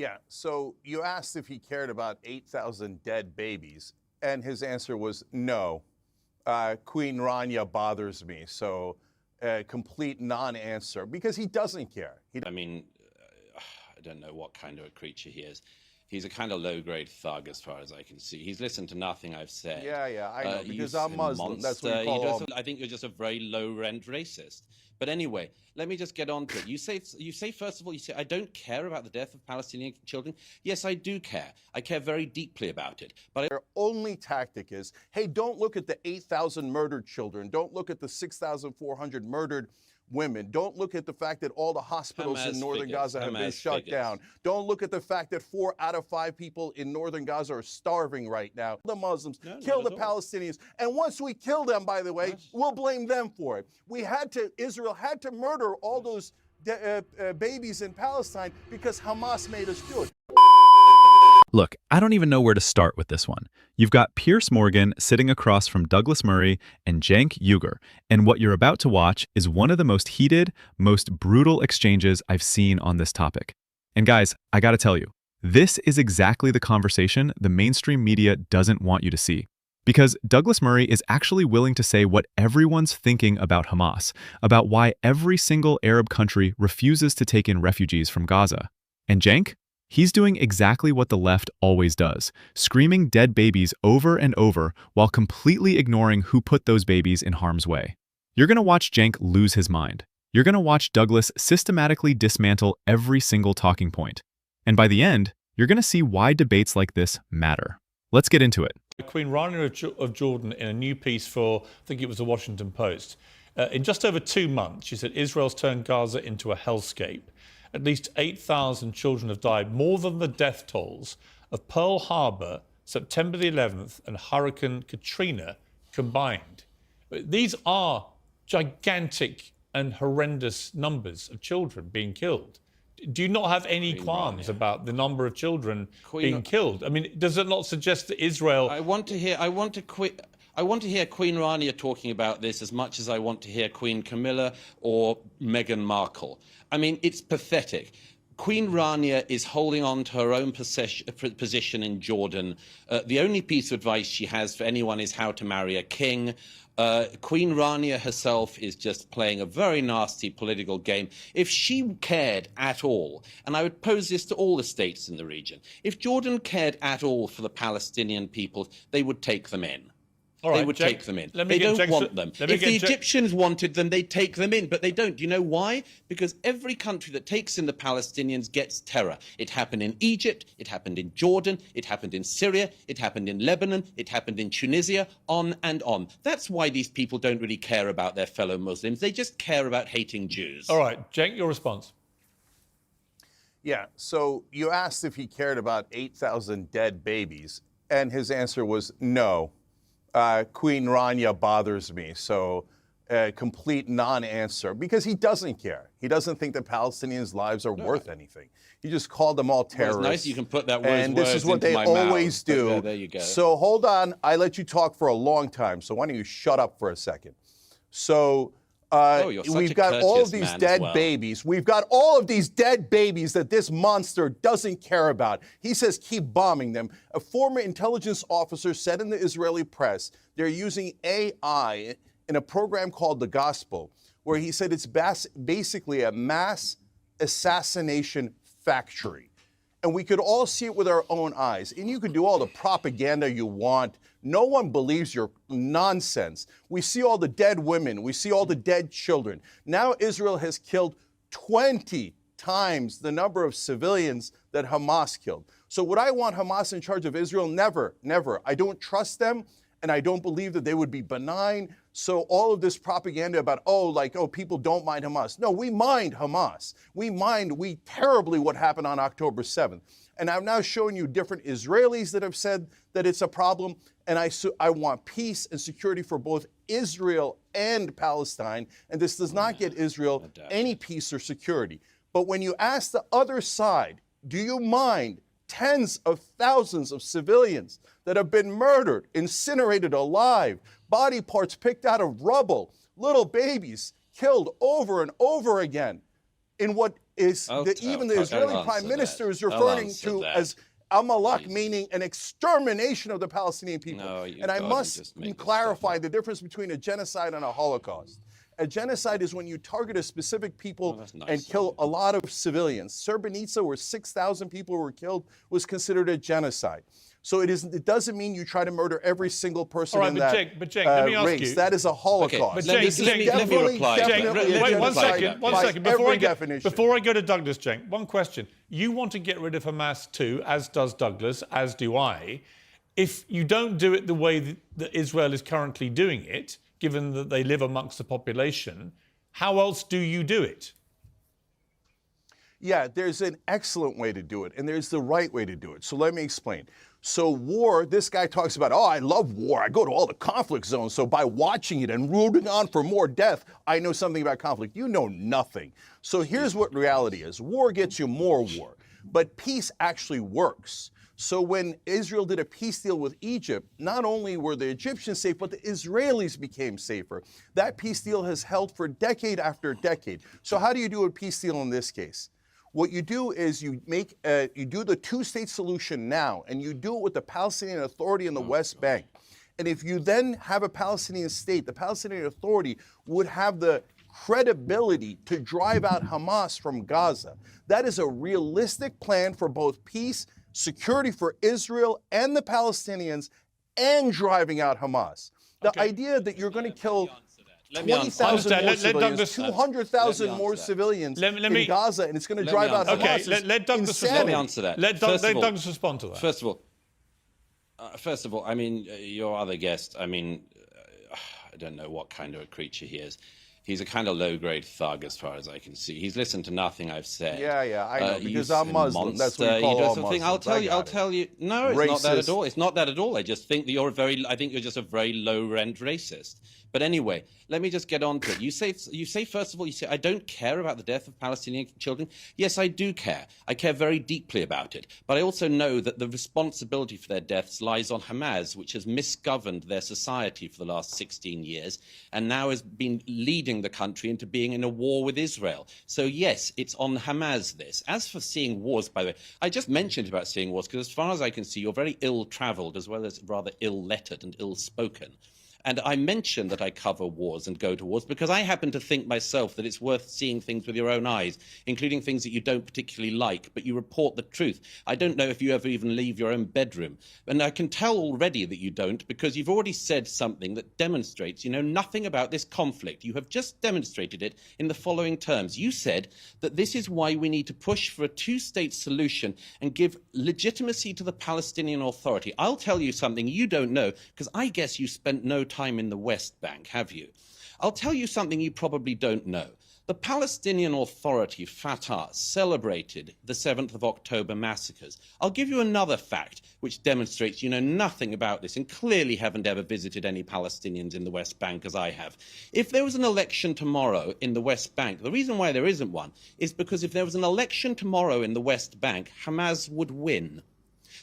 Yeah, so you asked if he cared about 8,000 dead babies, and his answer was no. Queen Rania bothers me, so complete non-answer, because he doesn't care. I mean, I don't know what kind of a creature he is. He's a kind of low-grade thug, as far as I can see. He's listened to nothing I've said. Yeah, I know, because You I'm Muslim. monster. That's what you call all... I think you're just a very low-rent racist. But anyway, let me just get on to it. You say, first of all, I don't care about the death of Palestinian children. Yes, I do care. I care very deeply about it. But their only tactic is, hey, don't look at the 8,000 murdered children. Don't look at the 6,400 murdered women. Don't look at the fact that all the hospitals in northern Gaza have been shut down. Don't look at the fact that 4 out of 5 people in northern Gaza are starving right now. The Muslims kill the Palestinians. And once we kill them, by the way, we'll blame them for it. Israel had to murder all those babies in Palestine because Hamas made us do it. Look, I don't even know where to start with this one. You've got Piers Morgan sitting across from Douglas Murray and Cenk Uygur, and what you're about to watch is one of the most heated, most brutal exchanges I've seen on this topic. And guys, I gotta tell you, this is exactly the conversation the mainstream media doesn't want you to see. Because Douglas Murray is actually willing to say what everyone's thinking about Hamas, about why every single Arab country refuses to take in refugees from Gaza. And Cenk? He's doing exactly what the left always does, screaming dead babies over and over while completely ignoring who put those babies in harm's way. You're going to watch Cenk lose his mind. You're going to watch Douglas systematically dismantle every single talking point. And by the end, you're going to see why debates like this matter. Let's get into it. Queen Rania of Jordan, in a new piece for, I think it was the Washington Post, in just over 2 months, she said Israel's turned Gaza into a hellscape. At least 8,000 children have died, more than the death tolls of Pearl Harbor, September the 11th, and Hurricane Katrina combined. These are gigantic and horrendous numbers of children being killed. Do you not have any qualms about the number of children being killed? I mean, does it not suggest that Israel... I want to hear Queen Rania talking about this as much as I want to hear Queen Camilla or Meghan Markle. I mean, it's pathetic. Queen Rania is holding on to her own position in Jordan. The only piece of advice she has for anyone is how to marry a king. Queen Rania herself is just playing a very nasty political game. If she cared at all, and I would pose this to all the states in the region, if Jordan cared at all for the Palestinian people, they would take them in. All right, they would Cenk, take them in. They don't want them. If the Egyptians wanted them, they'd take them in, but they don't. Do you know why? Because every country that takes in the Palestinians gets terror. It happened in Egypt, it happened in Jordan, it happened in Syria, it happened in Lebanon, it happened in Tunisia, on and on. That's why these people don't really care about their fellow Muslims. They just care about hating Jews. All right, Cenk, your response. Yeah, so you asked if he cared about 8,000 dead babies, and his answer was no. Queen Rania bothers me, so complete non-answer, because he doesn't care. He doesn't think the Palestinians' lives are worth anything. He just called them all terrorists. Well, it's nice you can put that and this is what they always do. There you go. So hold on, I let you talk for a long time, so why don't you shut up for a second? So we've got all of these dead babies. We've got all of these dead babies that this monster doesn't care about. He says keep bombing them. A former intelligence officer said in the Israeli press they're using AI in a program called The Gospel, where he said it's basically a mass assassination factory. And we could all see it with our own eyes. And you can do all the propaganda you want. No one believes your nonsense. We see all the dead women. We see all the dead children. Now Israel has killed 20 times the number of civilians that Hamas killed. So would I want Hamas in charge of Israel? Never, never. I don't trust them, and I don't believe that they would be benign. So all of this propaganda about, people don't mind Hamas. No, we mind Hamas. We terribly what happened on October 7th. And I've now shown you different Israelis that have said that it's a problem. And I want peace and security for both Israel and Palestine. And this does not get Israel any peace or security. But when you ask the other side, do you mind tens of thousands of civilians that have been murdered, incinerated alive, body parts picked out of rubble, little babies killed over and over again in what is that even the Israeli prime minister is referring to as Amalek, meaning an extermination of the Palestinian people. And I must clarify the difference between a genocide and a Holocaust. A genocide is when you target a specific people and kill a lot of civilians. Srebrenica, where 6,000 people were killed, was considered a genocide. So it doesn't mean you try to murder every single person in that let me ask race. You. That is a Holocaust. Okay, let me reply. Wait, one second. Before I go to Douglas, Cenk, one question. You want to get rid of Hamas too, as does Douglas, as do I. If you don't do it the way that Israel is currently doing it, given that they live amongst the population, how else do you do it? Yeah, there's an excellent way to do it, and there's the right way to do it. So let me explain. So war, this guy talks about, oh, I love war. I go to all the conflict zones. So by watching it and rooting on for more death, I know something about conflict. You know nothing. So here's what reality is. War gets you more war, but peace actually works. So when Israel did a peace deal with Egypt, not only were the Egyptians safe, but the Israelis became safer. That peace deal has held for decade after decade. So how do you do a peace deal in this case? What you do is you do the two-state solution now, and you do it with the Palestinian Authority in the West Bank. And if you then have a Palestinian state, the Palestinian Authority would have the credibility to drive out Hamas from Gaza. That is a realistic plan for both peace, security for Israel and the Palestinians, and driving out Hamas. The idea that you're going to kill 20,000 more civilians, 200,000 more civilians in Gaza, and it's going to drive out Hamas. Okay, let Douglas let me answer that. Let Douglas respond to that. First of all, I mean, your other guest, I mean, I don't know what kind of a creature he is. He's a kind of low-grade thug, as far as I can see. He's listened to nothing I've said. Yeah, I know, because I'm Muslim. That's what you call all Muslims. I'll tell you. No, it's not that at all. It's not that at all. I just think that I think you're just a very low-rent racist. But anyway, let me just get on to it. You say, first of all, I don't care about the death of Palestinian children. Yes, I do care. I care very deeply about it. But I also know that the responsibility for their deaths lies on Hamas, which has misgoverned their society for the last 16 years and now has been leading the country into being in a war with Israel. So yes, it's on Hamas this. As for seeing wars, by the way, I just mentioned about seeing wars because as far as I can see, you're very ill-traveled as well as rather ill-lettered and ill-spoken. And I mention that I cover wars and go to wars because I happen to think myself that it's worth seeing things with your own eyes, including things that you don't particularly like, but you report the truth. I don't know if you ever even leave your own bedroom. And I can tell already that you don't because you've already said something that demonstrates you know nothing about this conflict. You have just demonstrated it in the following terms. You said that this is why we need to push for a two-state solution and give legitimacy to the Palestinian Authority. I'll tell you something you don't know because I guess you spent no time in the West Bank, have you? I'll tell you something you probably don't know. The Palestinian Authority, Fatah, celebrated the 7th of October massacres. I'll give you another fact which demonstrates you know nothing about this and clearly haven't ever visited any Palestinians in the West Bank as I have. If there was an election tomorrow in the West Bank, the reason why there isn't one is because if there was an election tomorrow in the West Bank, Hamas would win.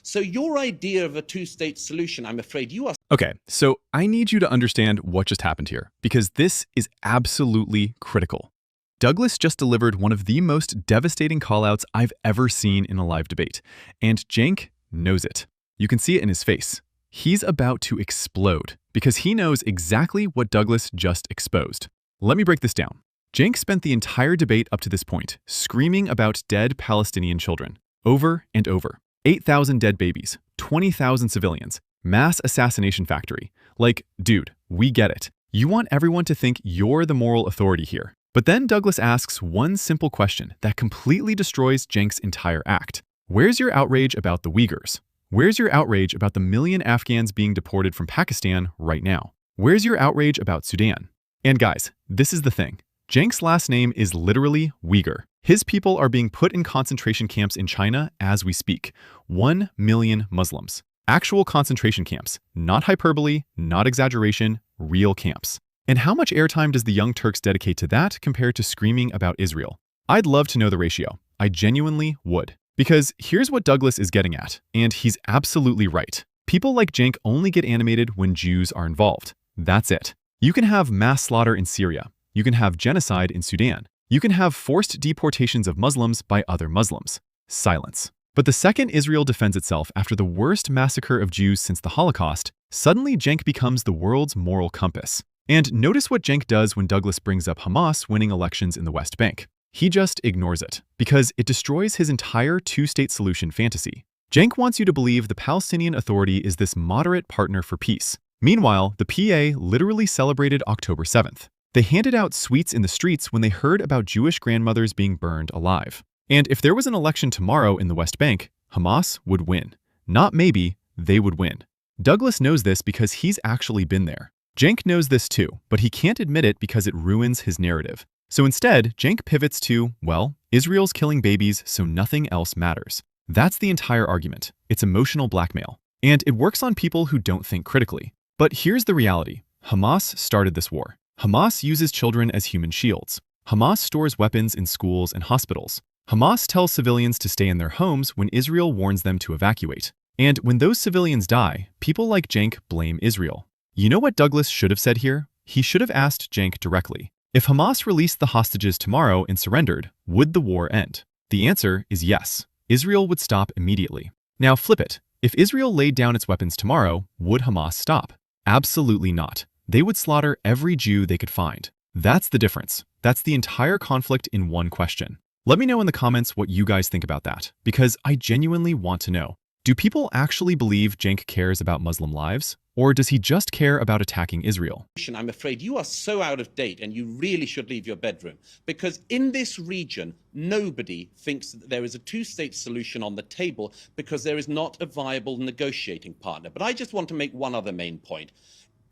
So your idea of a two-state solution, I'm afraid you are... Okay, so I need you to understand what just happened here, because this is absolutely critical. Douglas just delivered one of the most devastating callouts I've ever seen in a live debate, and Cenk knows it. You can see it in his face. He's about to explode, because he knows exactly what Douglas just exposed. Let me break this down. Cenk spent the entire debate up to this point screaming about dead Palestinian children, over and over. 8,000 dead babies, 20,000 civilians, mass assassination factory. Like, dude, we get it. You want everyone to think you're the moral authority here. But then Douglas asks one simple question that completely destroys Cenk's entire act. Where's your outrage about the Uyghurs? Where's your outrage about the million Afghans being deported from Pakistan right now? Where's your outrage about Sudan? And guys, this is the thing. Cenk's last name is literally Uyghur. His people are being put in concentration camps in China as we speak. 1 million Muslims. Actual concentration camps. Not hyperbole, not exaggeration, real camps. And how much airtime does the Young Turks dedicate to that compared to screaming about Israel? I'd love to know the ratio. I genuinely would. Because here's what Douglas is getting at, and he's absolutely right. People like Cenk only get animated when Jews are involved. That's it. You can have mass slaughter in Syria. You can have genocide in Sudan. You can have forced deportations of Muslims by other Muslims. Silence. But the second Israel defends itself after the worst massacre of Jews since the Holocaust, suddenly Cenk becomes the world's moral compass. And notice what Cenk does when Douglas brings up Hamas winning elections in the West Bank. He just ignores it, because it destroys his entire two-state solution fantasy. Cenk wants you to believe the Palestinian Authority is this moderate partner for peace. Meanwhile, the PA literally celebrated October 7th. They handed out sweets in the streets when they heard about Jewish grandmothers being burned alive. And if there was an election tomorrow in the West Bank, Hamas would win. Not maybe, they would win. Douglas knows this because he's actually been there. Cenk knows this too, but he can't admit it because it ruins his narrative. So instead, Cenk pivots to, well, Israel's killing babies, so nothing else matters. That's the entire argument. It's emotional blackmail. And it works on people who don't think critically. But here's the reality. Hamas started this war. Hamas uses children as human shields. Hamas stores weapons in schools and hospitals. Hamas tells civilians to stay in their homes when Israel warns them to evacuate. And when those civilians die, people like Cenk blame Israel. You know what Douglas should have said here? He should have asked Cenk directly. If Hamas released the hostages tomorrow and surrendered, would the war end? The answer is yes. Israel would stop immediately. Now flip it. If Israel laid down its weapons tomorrow, would Hamas stop? Absolutely not. They would slaughter every Jew they could find. That's the difference. That's the entire conflict in one question. Let me know in the comments what you guys think about that, because I genuinely want to know. Do people actually believe Cenk cares about Muslim lives? Or does he just care about attacking Israel? I'm afraid you are so out of date and you really should leave your bedroom. Because in this region, nobody thinks that there is a two-state solution on the table because there is not a viable negotiating partner. But I just want to make one other main point.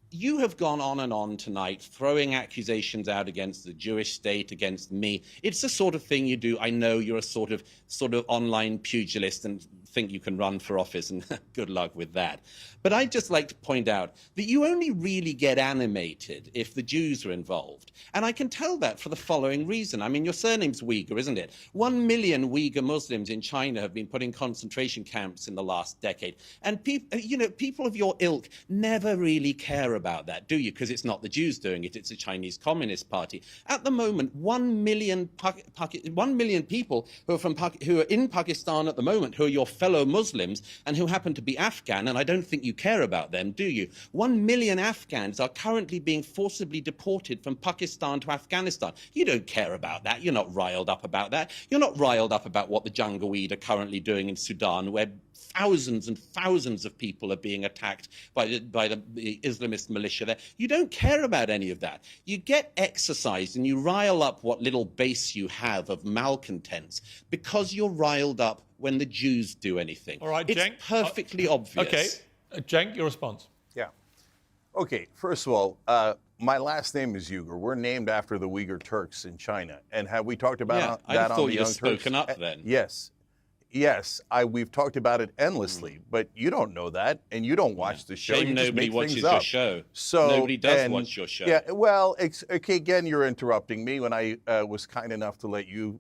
You have gone on and on tonight, throwing accusations out against the Jewish state, against me. It's the sort of thing you do. I know you're a sort of online pugilist and think you can run for office, and good luck with that. But I'd just like to point out that you only really get animated if the Jews are involved. And I can tell that for the following reason. I mean, your surname's Uyghur, isn't it? 1 million Uyghur Muslims in China have been put in concentration camps in the last decade. And people of your ilk never really care about that, do you? Because it's not the Jews doing it, it's the Chinese Communist Party. At the moment, 1 million people who are in Pakistan at the moment, who are your fellow Muslims and who happen to be Afghan, and I don't think you care about them, do you? 1 million Afghans are currently being forcibly deported from Pakistan to Afghanistan. You don't care about that. You're not riled up about that. You're not riled up about what the Janjaweed are currently doing in Sudan, where thousands and thousands of people are being attacked by the Islamist militia there. You don't care about any of that. You get exercised and you rile up what little base you have of malcontents because you're riled up when the Jews do anything. All right, Cenk. It's perfectly obvious. Okay. Cenk, your response. Yeah. Okay, first of all, my last name is Uyghur. We're named after the Uyghur Turks in China. And have we talked about that on the Young Turks? I thought you'd spoken up then. Yes. Yes, we've talked about it endlessly, but you don't know that, and you don't watch the show. Shame nobody watches your show. So nobody does watch your show. Yeah, well, okay. Again, you're interrupting me when I was kind enough to let you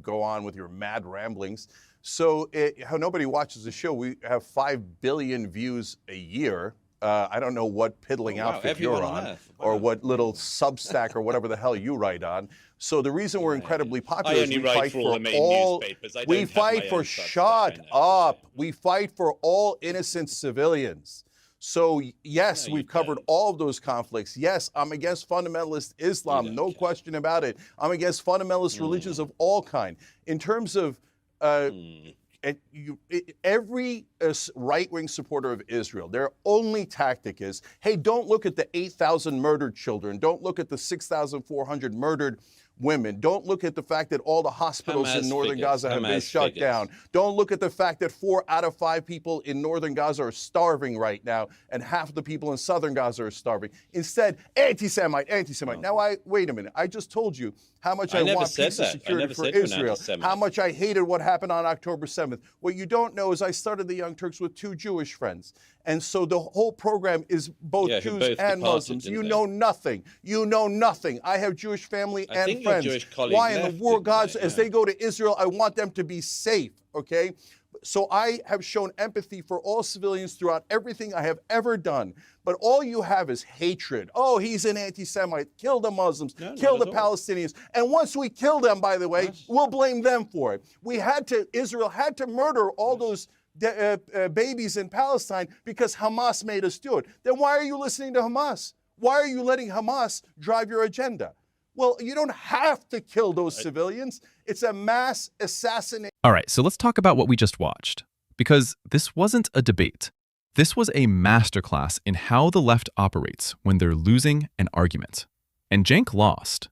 go on with your mad ramblings. So how nobody watches the show? We have 5 billion views a year. I don't know what piddling outfit you're on, or what little Substack or whatever the hell you write on. So the reason we're incredibly popular is we fight for all. We fight for. Shut up. We fight for all innocent civilians. So yes, we've covered all of those conflicts. Yes, I'm against fundamentalist Islam, no question about it. I'm against fundamentalist religions of all kind. In terms of every right-wing supporter of Israel, their only tactic is, hey, don't look at the 8,000 murdered children. Don't look at the 6,400 murdered women. Don't look at the fact that all the hospitals in northern Gaza have been shut down. Don't look at the fact that 4 out of 5 people in northern Gaza are starving right now, and half of the people in southern Gaza are starving. Instead, anti-Semite. Now, wait a minute. I just told you how much I want peace and security for Israel, how much I hated what happened on October 7th. What you don't know is I started the Young Turks with 2 Jewish friends. And so the whole program is both Jews and Muslims. You know nothing. You know nothing. I have Jewish family and friends. Why in the world, God, as they go to Israel, I want them to be safe, okay? I have shown empathy for all civilians throughout everything I have ever done. But all you have is hatred. Oh, he's an anti-Semite. Kill the Muslims. Kill the Palestinians. And once we kill them, by the way, we'll blame them for it. Israel had to murder all those babies in Palestine because Hamas made us do it. Then why are you listening to Hamas? Why are you letting Hamas drive your agenda? Well, you don't have to kill those civilians. It's a mass assassination. All right, so let's talk about what we just watched. Because this wasn't a debate. This was a masterclass in how the left operates when they're losing an argument. And Cenk lost.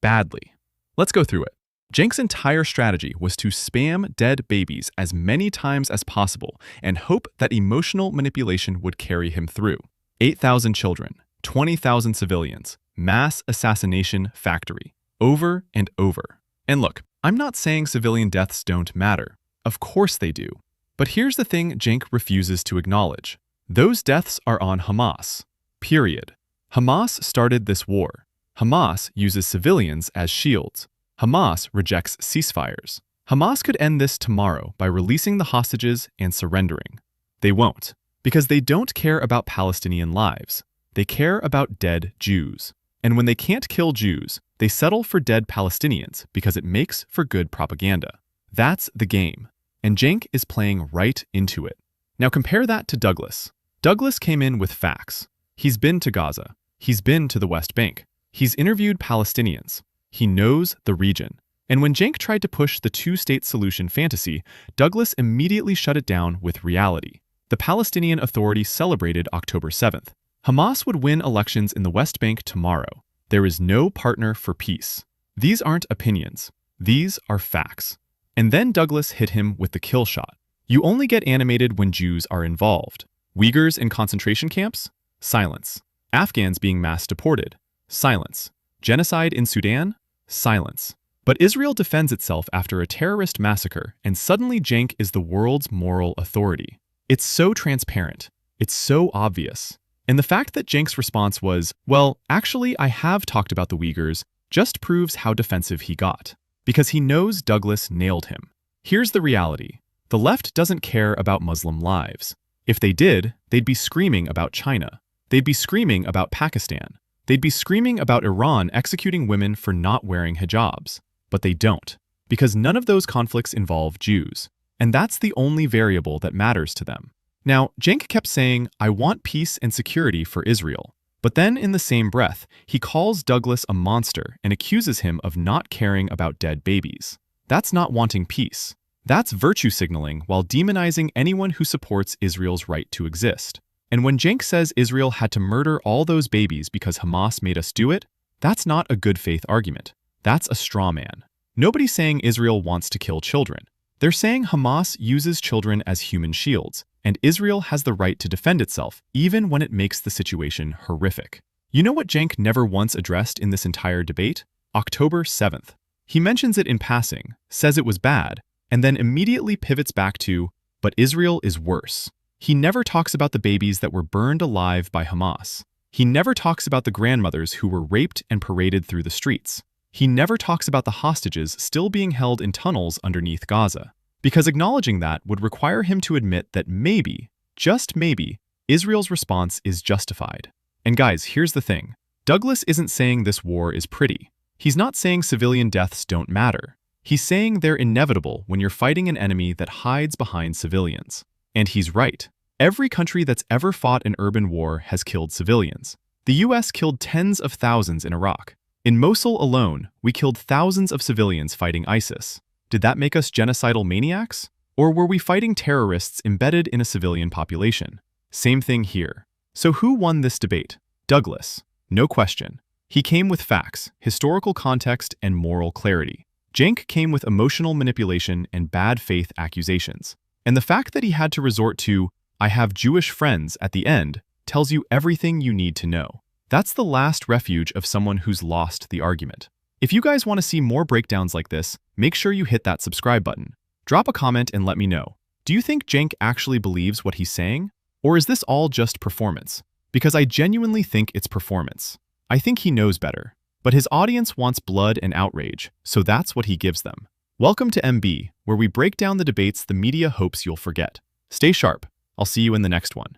Badly. Let's go through it. Cenk's entire strategy was to spam dead babies as many times as possible and hope that emotional manipulation would carry him through. 8,000 children, 20,000 civilians, mass assassination factory, over and over. And look, I'm not saying civilian deaths don't matter. Of course they do. But here's the thing Cenk refuses to acknowledge. Those deaths are on Hamas. Period. Hamas started this war. Hamas uses civilians as shields. Hamas rejects ceasefires. Hamas could end this tomorrow by releasing the hostages and surrendering. They won't, because they don't care about Palestinian lives. They care about dead Jews. And when they can't kill Jews, they settle for dead Palestinians because it makes for good propaganda. That's the game. And Cenk is playing right into it. Now compare that to Douglas. Douglas came in with facts. He's been to Gaza. He's been to the West Bank. He's interviewed Palestinians. He knows the region. And when Cenk tried to push the two-state solution fantasy, Douglas immediately shut it down with reality. The Palestinian Authority celebrated October 7th. Hamas would win elections in the West Bank tomorrow. There is no partner for peace. These aren't opinions. These are facts. And then Douglas hit him with the kill shot. You only get animated when Jews are involved. Uyghurs in concentration camps? Silence. Afghans being mass deported? Silence. Genocide in Sudan? Silence. But Israel defends itself after a terrorist massacre, and suddenly Cenk is the world's moral authority. It's so transparent. It's so obvious. And the fact that Cenk's response was, well, actually, I have talked about the Uyghurs, just proves how defensive he got. Because he knows Douglas nailed him. Here's the reality. The left doesn't care about Muslim lives. If they did, they'd be screaming about China. They'd be screaming about Pakistan. They'd be screaming about Iran executing women for not wearing hijabs. But they don't. Because none of those conflicts involve Jews. And that's the only variable that matters to them. Now, Cenk kept saying, I want peace and security for Israel. But then in the same breath, he calls Douglas a monster and accuses him of not caring about dead babies. That's not wanting peace. That's virtue signaling while demonizing anyone who supports Israel's right to exist. And when Cenk says Israel had to murder all those babies because Hamas made us do it, that's not a good faith argument. That's a straw man. Nobody's saying Israel wants to kill children. They're saying Hamas uses children as human shields, and Israel has the right to defend itself, even when it makes the situation horrific. You know what Cenk never once addressed in this entire debate? October 7th. He mentions it in passing, says it was bad, and then immediately pivots back to, but Israel is worse. He never talks about the babies that were burned alive by Hamas. He never talks about the grandmothers who were raped and paraded through the streets. He never talks about the hostages still being held in tunnels underneath Gaza. Because acknowledging that would require him to admit that maybe, just maybe, Israel's response is justified. And guys, here's the thing. Douglas isn't saying this war is pretty. He's not saying civilian deaths don't matter. He's saying they're inevitable when you're fighting an enemy that hides behind civilians. And he's right. Every country that's ever fought an urban war has killed civilians. The US killed tens of thousands in Iraq. In Mosul alone, we killed thousands of civilians fighting ISIS. Did that make us genocidal maniacs? Or were we fighting terrorists embedded in a civilian population? Same thing here. So who won this debate? Douglas. No question. He came with facts, historical context, and moral clarity. Cenk came with emotional manipulation and bad faith accusations. And the fact that he had to resort to, I have Jewish friends at the end, tells you everything you need to know. That's the last refuge of someone who's lost the argument. If you guys want to see more breakdowns like this, make sure you hit that subscribe button. Drop a comment and let me know. Do you think Cenk actually believes what he's saying? Or is this all just performance? Because I genuinely think it's performance. I think he knows better. But his audience wants blood and outrage, so that's what he gives them. Welcome to MB, where we break down the debates the media hopes you'll forget. Stay sharp. I'll see you in the next one.